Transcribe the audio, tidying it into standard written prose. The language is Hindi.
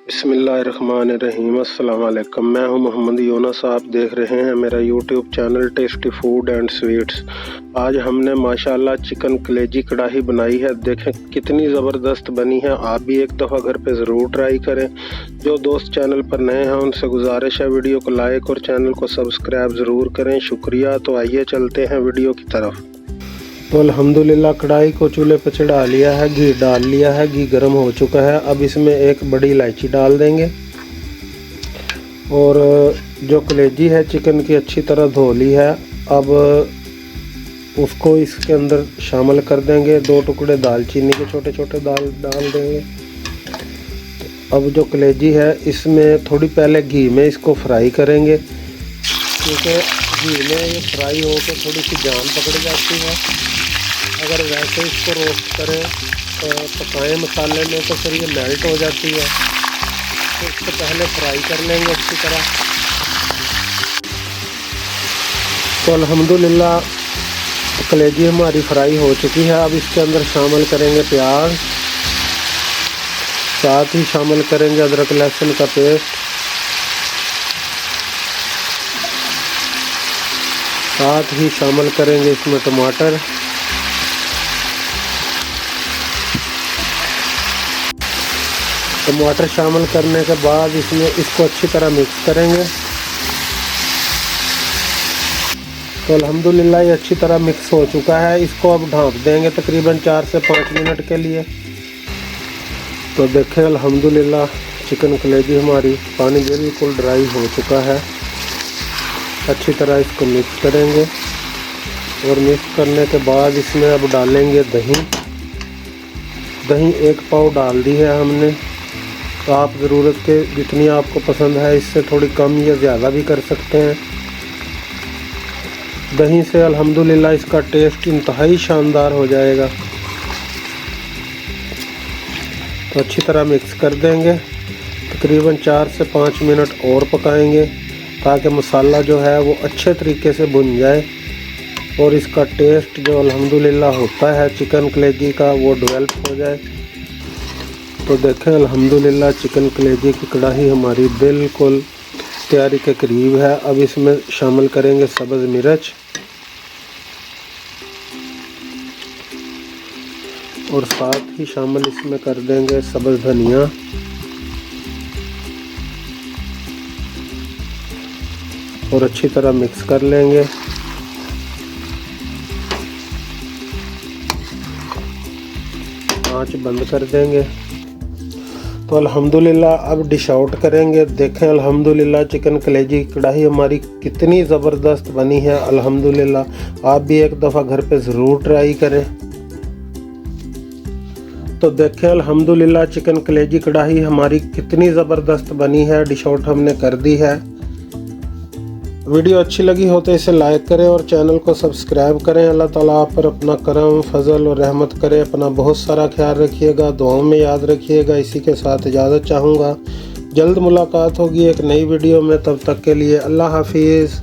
बिस्मिल्लाहिर्रहमानिर्रहीम। अस्सलाम वालेकुम। मैं हूं मोहम्मद यूनुस। आप देख रहे हैं मेरा YouTube channel tasty food and sweets. आज हमने माशाल्लाह चिकन कलेजी कढ़ाई बनाई है। देखें कितनी ज़बरदस्त बनी है। आप भी एक दफ़ा घर पे ज़रूर ट्राई करें। जो दोस्त चैनल पर नए हैं उनसे गुजारिश है वीडियो को लाइक और चैनल को सब्सक्राइब ज़रूर करें। शुक्रिया। तो आइए चलते हैं वीडियो की तरफ। तो अल्हम्दुलिल्लाह कढ़ाई को चूल्हे पर चढ़ा लिया है, घी डाल लिया है, घी गर्म हो चुका है। अब इसमें एक बड़ी इलायची डाल देंगे और जो कलेजी है चिकन की अच्छी तरह धो ली है, अब उसको इसके अंदर शामिल कर देंगे। 2 टुकड़े दालचीनी के छोटे छोटे डाल देंगे। अब जो कलेजी है इसमें थोड़ी पहले घी में इसको फ्राई करेंगे, क्योंकि घी में ये फ्राई होकर थोड़ी सी जान पकड़ जाती है। अगर वैसे इसको रोस्ट करें पकाएं मसाले में तो फिर ये मेल्ट हो जाती है। तो इसको पहले फ्राई कर लेंगे अच्छी तरह। तो अल्हम्दुलिल्लाह कलेजी हमारी फ्राई हो चुकी है। अब इसके अंदर शामिल करेंगे प्याज, साथ ही शामिल करेंगे अदरक लहसुन का पेस्ट, साथ ही शामिल करेंगे इसमें टमाटर, टमाटर शामिल करने के बाद इसमें इसको अच्छी तरह मिक्स करेंगे। तो अल्हम्दुलिल्लाह ये अच्छी तरह मिक्स हो चुका है। इसको अब ढाँप देंगे तकरीबन 4 से 5 मिनट के लिए। तो देखें अल्हम्दुलिल्लाह चिकन कलेजी हमारी पानी बिल्कुल ड्राई हो चुका है। अच्छी तरह इसको मिक्स करेंगे और मिक्स करने के बाद इसमें अब डालेंगे दही। दही 1 पाव डाल दी है हमने। तो आप ज़रूरत के जितनी आपको पसंद है इससे थोड़ी कम या ज़्यादा भी कर सकते हैं। दही से अल्हम्दुलिल्लाह इसका टेस्ट इंतहाई शानदार हो जाएगा। तो अच्छी तरह मिक्स कर देंगे। तकरीबन 4 से 5 मिनट और पकाएंगे ताकि मसाला जो है वो अच्छे तरीके से भुन जाए और इसका टेस्ट जो अल्हम्दुलिल्लाह होता है चिकन कलेजी का वो डेवलप हो जाए। तो देखें अल्हम्दुलिल्लाह चिकन कलेजी की कढ़ाई हमारी बिल्कुल तैयारी के करीब है। अब इसमें शामिल करेंगे सब्ज़ मिर्च और साथ ही शामिल इसमें कर देंगे सब्ज़ धनिया और अच्छी तरह मिक्स कर लेंगे। आंच बंद कर देंगे। तो अल्हम्दुलिल्लाह अब डिश आउट करेंगे। देखें अल्हम्दुलिल्लाह चिकन कलेजी कढ़ाई हमारी कितनी ज़बरदस्त बनी है। अल्हम्दुलिल्लाह आप भी एक दफ़ा घर पे ज़रूर ट्राई करें। तो देखें अल्हम्दुलिल्लाह चिकन कलेजी कढ़ाई हमारी कितनी ज़बरदस्त बनी है। डिश आउट हमने कर दी है। वीडियो अच्छी लगी हो तो इसे लाइक करें और चैनल को सब्सक्राइब करें। अल्लाह ताला आप पर अपना करम फजल और रहमत करे। अपना बहुत सारा ख्याल रखिएगा, दुआओं में याद रखिएगा। इसी के साथ इजाज़त चाहूँगा। जल्द मुलाकात होगी एक नई वीडियो में। तब तक के लिए अल्लाह हाफिज़।